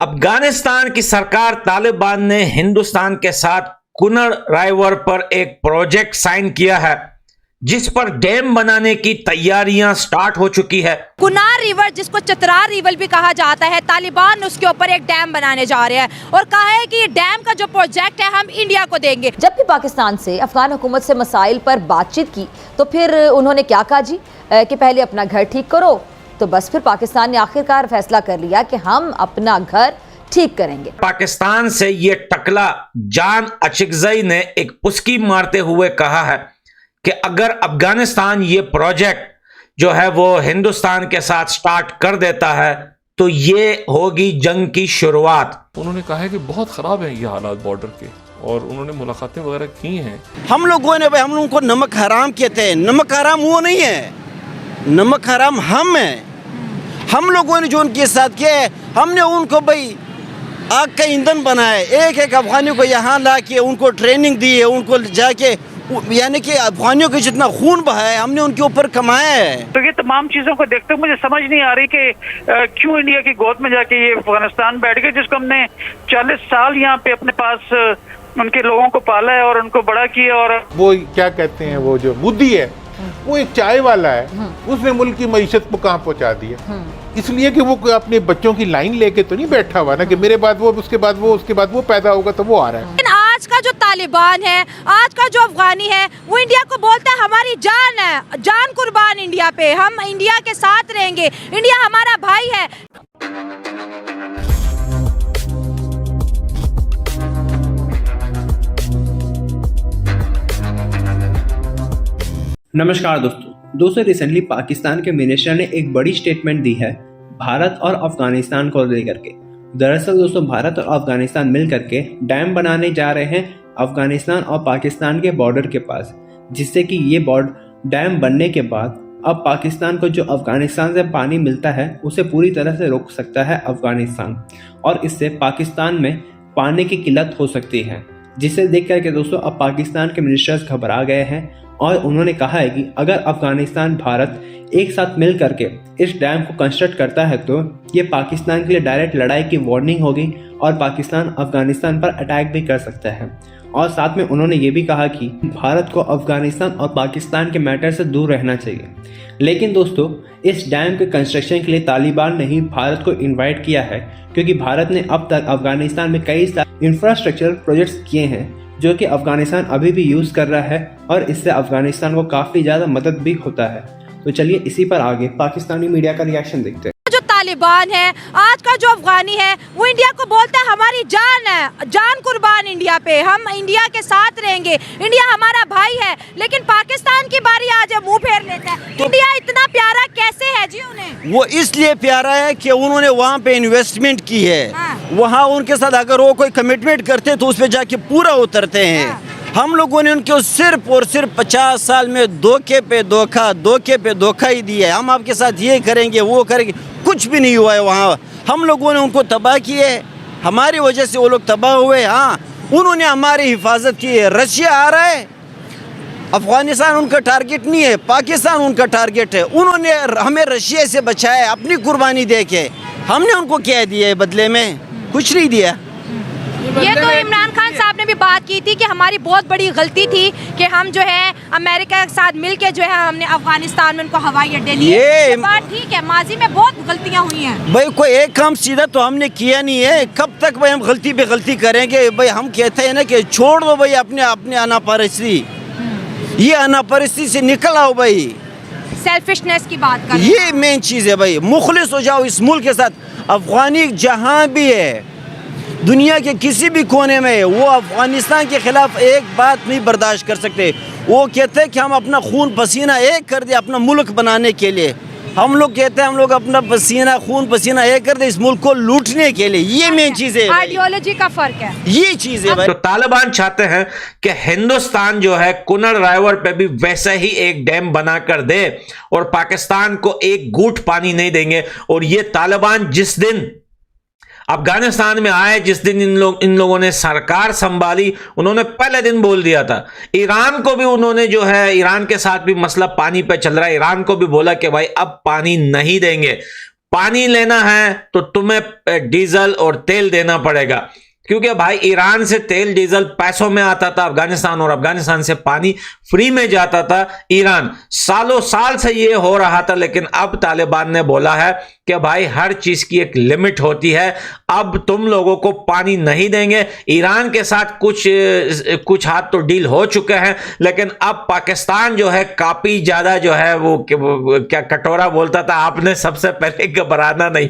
अफगानिस्तान की सरकार तालिबान ने हिंदुस्तान के साथ कुनर राइवर पर एक प्रोजेक्ट साइन किया है जिस पर डैम बनाने की तैयारियां स्टार्ट हो चुकी है। कुनार रिवर, जिसको चतरार रिवर भी कहा जाता है, तालिबान उसके ऊपर एक डैम बनाने जा रहे हैं और कहा है कि ये डैम का जो प्रोजेक्ट है हम इंडिया को देंगे। जबकि पाकिस्तान से अफगान हुकूमत से मसाइल पर बातचीत की तो फिर उन्होंने क्या कहा जी कि पहले अपना घर ठीक करो। तो बस फिर पाकिस्तान ने आखिरकार फैसला कर लिया कि हम अपना घर ठीक करेंगे। पाकिस्तान से ये टकला जान अचिकजई ने एक पुस्की मारते हुए कहा है कि अगर अफगानिस्तान ये प्रोजेक्ट जो है वो हिंदुस्तान के साथ स्टार्ट कर देता है तो ये होगी जंग की शुरुआत। उन्होंने कहा है कि बहुत खराब है ये हालात बॉर्डर के और उन्होंने मुलाकातें वगैरह की हैं। हम लोगों ने भाई हम लोगों को नमक हराम कहते हैं। नमक हराम वो नहीं है, नमक हराम हम हैं। हम लोगों ने जो उनके साथ किया है, हमने उनको भाई आग का ईंधन बनाया। एक एक अफगानी को यहाँ ला के उनको ट्रेनिंग दी है, उनको जाके यानी कि अफगानियों के जितना खून बहा है हमने उनके ऊपर कमाया है। तो ये तमाम चीज़ों को देखते हुए मुझे समझ नहीं आ रही कि क्यों इंडिया की गोद में जाके ये अफगानिस्तान बैठ गए, जिसको हमने 40 साल यहाँ पे अपने पास उनके लोगों को पाला है और उनको बड़ा किया। और वो क्या कहते हैं, वो जो मोदी है वो एक चाय वाला है, उसने मुल्क की मईशत को कहाँ पहुँचा दिया। इसलिए कि वो अपने बच्चों की लाइन लेके तो नहीं बैठा हुआ ना कि मेरे बाद वो, उसके बाद वो, उसके बाद वो पैदा होगा तो वो आ रहा है। आज का जो तालिबान है, आज का जो अफगानी है, वो इंडिया को बोलता है हमारी जान है, जान कुर्बान इंडिया पे, हम इंडिया के साथ रहेंगे, इंडिया हमारा भाई है। नमस्कार दोस्तों रिसेंटली पाकिस्तान के मिनिस्टर ने एक बड़ी स्टेटमेंट दी है भारत और अफगानिस्तान को लेकर के। दरअसल दोस्तों भारत और अफगानिस्तान मिल करके डैम बनाने जा रहे हैं अफगानिस्तान और पाकिस्तान के बॉर्डर के पास, जिससे कि ये डैम बनने के बाद अब पाकिस्तान को जो अफगानिस्तान से पानी मिलता है उसे पूरी तरह से रोक सकता है अफगानिस्तान, और इससे पाकिस्तान में पानी की किल्लत हो सकती है। जिसे देख करके दोस्तों अब पाकिस्तान के मिनिस्टर्स घबरा गए हैं और उन्होंने कहा है कि अगर अफगानिस्तान भारत एक साथ मिल करके इस डैम को कंस्ट्रक्ट करता है तो ये पाकिस्तान के लिए डायरेक्ट लड़ाई की वार्निंग होगी और पाकिस्तान अफगानिस्तान पर अटैक भी कर सकता है। और साथ में उन्होंने ये भी कहा कि भारत को अफगानिस्तान और पाकिस्तान के मैटर से दूर रहना चाहिए। लेकिन दोस्तों इस डैम के कंस्ट्रक्शन के लिए तालिबान ने ही भारत को इन्वाइट किया है, क्योंकि भारत ने अब तक अफगानिस्तान में कई सारे इंफ्रास्ट्रक्चर प्रोजेक्ट्स किए हैं जो कि अफगानिस्तान अभी भी यूज़ कर रहा है और इससे अफगानिस्तान को काफ़ी ज़्यादा मदद भी होता है। तो चलिए इसी पर आगे पाकिस्तानी मीडिया का रिएक्शन देखते हैं। जो तालिबान है, आज का जो अफगानी है, वो इंडिया को बोलता है हमारी जान है, जान कुर्बान इंडिया पे, हम इंडिया के साथ रहेंगे, इंडिया हमारा भाई है। लेकिन पाकिस्तान की बारी आज मुंह फेर लेता है। तो इंडिया इतना प्यारा कैसे है जी उन्हें? वो इसलिए प्यारा है कि उन्होंने वहाँ पे इन्वेस्टमेंट की है। वहाँ उनके साथ अगर वो कोई कमिटमेंट करते तो उस पर जाके पूरा उतरते हैं। हम लोगों ने उनको सिर्फ और सिर्फ 50 साल में धोखे पे धोखा ही दिया है। हम आपके साथ ये करेंगे वो करेंगे, कुछ भी नहीं हुआ है। वहाँ हम लोगों ने उनको तबाह किए, हमारी वजह से वो लोग तबाह हुए। हाँ, उन्होंने हमारी हिफाजत की है। रशिया आ रहा है, अफगानिस्तान उनका टारगेट नहीं है, पाकिस्तान उनका टारगेट है। उन्होंने हमें रशिया से बचाया अपनी कुर्बानी दे के। हमने उनको क्या दिया है बदले में? कुछ नहीं दिया। ये तो इमरान खान साहब ने भी बात की थी कि हमारी बहुत बड़ी गलती थी कि हम जो है अमेरिका के साथ मिलके जो है हमने अफगानिस्तान में उनको हवाई अड्डे लिए। ये बात ठीक है, माजी में बहुत गलतियां हुई हैं भाई। कोई एक काम सीधा तो हमने किया नहीं है। कब तक भाई हम गलती पे गलती करेंगे? भाई हम कहते हैं ना कि छोड़ दो भाई अपने अनापरस्ती, ये अनापरस्ती से निकल आओ भाई। सेल्फिशनेस की बात कर, ये मेन चीज़ है भाई। मुखलिस हो जाओ इस मुल्क के साथ। अफगानी जहाँ भी है दुनिया के किसी भी कोने में, वो अफगानिस्तान के खिलाफ एक बात नहीं बर्दाश्त कर सकते। वो कहते हैं कि हम अपना खून पसीना एक कर दे अपना मुल्क बनाने के लिए। हम लोग कहते हैं हम लोग अपना खून पसीना एक कर दे इस मुल्क को लूटने के लिए। ये मेन चीज़ है, आइडियोलॉजी का फर्क है, ये चीज़ है भाई। तो तालिबान चाहते हैं कि हिंदुस्तान जो है कुनर राइवर पे भी वैसे ही एक डैम बनाकर दे और पाकिस्तान को एक घूंट पानी नहीं देंगे। और ये तालिबान जिस दिन अफगानिस्तान में आए, जिस दिन इन लोगों ने सरकार संभाली, उन्होंने पहले दिन बोल दिया था। ईरान को भी उन्होंने जो है, ईरान के साथ भी मसला पानी पे चल रहा है, ईरान को भी बोला कि भाई अब पानी नहीं देंगे। पानी लेना है तो तुम्हें डीजल और तेल देना पड़ेगा, क्योंकि भाई ईरान से तेल डीजल पैसों में आता था अफगानिस्तान, और अफगानिस्तान से पानी फ्री में जाता था ईरान। सालों साल से ये हो रहा था, लेकिन अब तालिबान ने बोला है कि भाई हर चीज की एक लिमिट होती है, अब तुम लोगों को पानी नहीं देंगे। ईरान के साथ कुछ हाथ तो डील हो चुके हैं, लेकिन अब पाकिस्तान जो है काफी ज्यादा जो है वो क्या कटोरा बोलता था, आपने सबसे पहले घबराना नहीं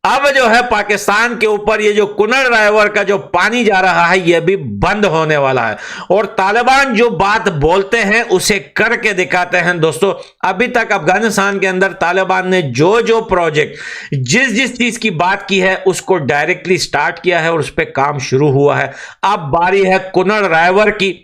अब जो है पाकिस्तान के ऊपर ये जो कुनर रायवर का जो पानी जा रहा है ये भी बंद होने वाला है, और तालिबान जो बात बोलते हैं उसे करके दिखाते हैं। दोस्तों, अभी तक अफगानिस्तान के अंदर तालिबान ने जो प्रोजेक्ट जिस चीज की बात की है उसको डायरेक्टली स्टार्ट किया है और उस पर काम शुरू हुआ है। अब बारी है कुनर रायवर की,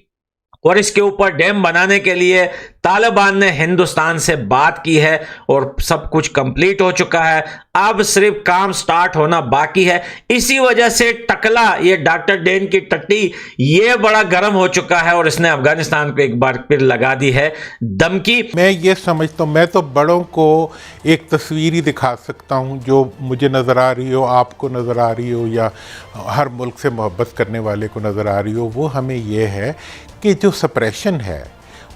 और इसके ऊपर डैम बनाने के लिए तालिबान ने हिंदुस्तान से बात की है और सब कुछ कंप्लीट हो चुका है, अब सिर्फ काम स्टार्ट होना बाकी है। इसी वजह से टकला ये डॉक्टर डैन की टट्टी ये बड़ा गर्म हो चुका है और इसने अफगानिस्तान को एक बार फिर लगा दी है धमकी। मैं ये समझता हूँ, मैं तो बड़ों को एक तस्वीर ही दिखा सकता हूँ जो मुझे नज़र आ रही हो, आपको नज़र आ रही हो, या हर मुल्क से मोहब्बत करने वाले को नज़र आ रही हो। वो हमें ये है कि जो सप्रेशन है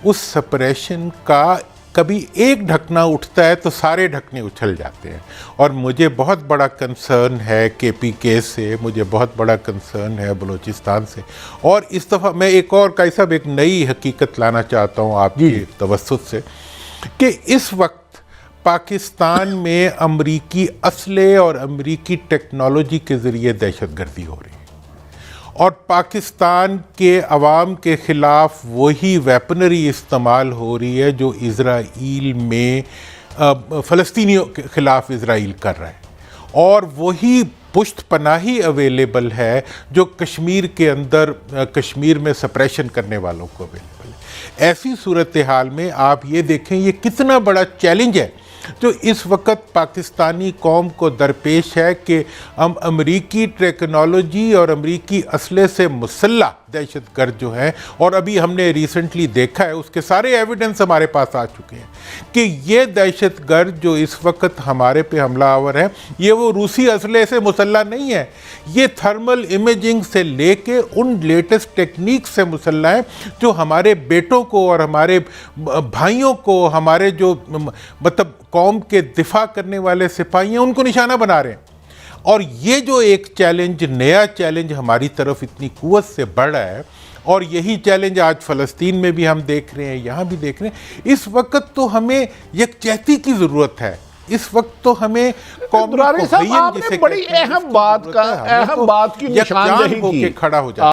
उस सप्रेशन का कभी एक ढकना उठता है तो सारे ढकने उछल जाते हैं। और मुझे बहुत बड़ा कंसर्न है KPK से, मुझे बहुत बड़ा कंसर्न है बलूचिस्तान से। और इस दफ़ा मैं एक और कैसा एक नई हकीकत लाना चाहता हूँ आपकी तवस्सुत से, कि इस वक्त पाकिस्तान में अमरीकी असले और अमरीकी टेक्नोलॉजी के ज़रिए दहशतगर्दी हो रही है, और पाकिस्तान के अवाम के ख़िलाफ़ वही वेपनरी इस्तेमाल हो रही है जो इज़राइल में फ़लस्तीनियों के ख़िलाफ़ इज़राइल कर रहा है, और वही पुश्त पनाही अवेलेबल है जो कश्मीर के अंदर कश्मीर में सप्रेशन करने वालों को अवेलेबल है। ऐसी सूरत हाल में आप ये देखें ये कितना बड़ा चैलेंज है जो इस वक्त पाकिस्तानी कौम को दरपेश है कि हम अमरीकी टेक्नोलॉजी और अमरीकी असले से मुसल्लह दहशतगर्द जो हैं, और अभी हमने रिसेंटली देखा है उसके सारे एविडेंस हमारे पास आ चुके हैं कि ये दहशतगर्द जो इस वक्त हमारे पे हमलावर हैं ये वो रूसी असले से मुसल्लह नहीं है, ये थर्मल इमेजिंग से लेके उन लेटेस्ट टेक्निक से मुसल्लह है जो हमारे बेटों को और हमारे भाइयों को, हमारे जो मतलब कौम के दिफा करने वाले सिपाही हैं उनको निशाना बना रहे हैं। और ये जो एक चैलेंज, नया चैलेंज हमारी तरफ इतनी कुव्वत से बढ़ रहा है, और यही चैलेंज आज फ़लस्तीन में भी हम देख रहे हैं, यहाँ भी देख रहे हैं। इस वक्त तो हमें यकजहती की ज़रूरत है, इस वक्त तो हमें दुरानी साहब आपने बड़ी अहम बात की निशानदेही की, खड़ा हो जाए।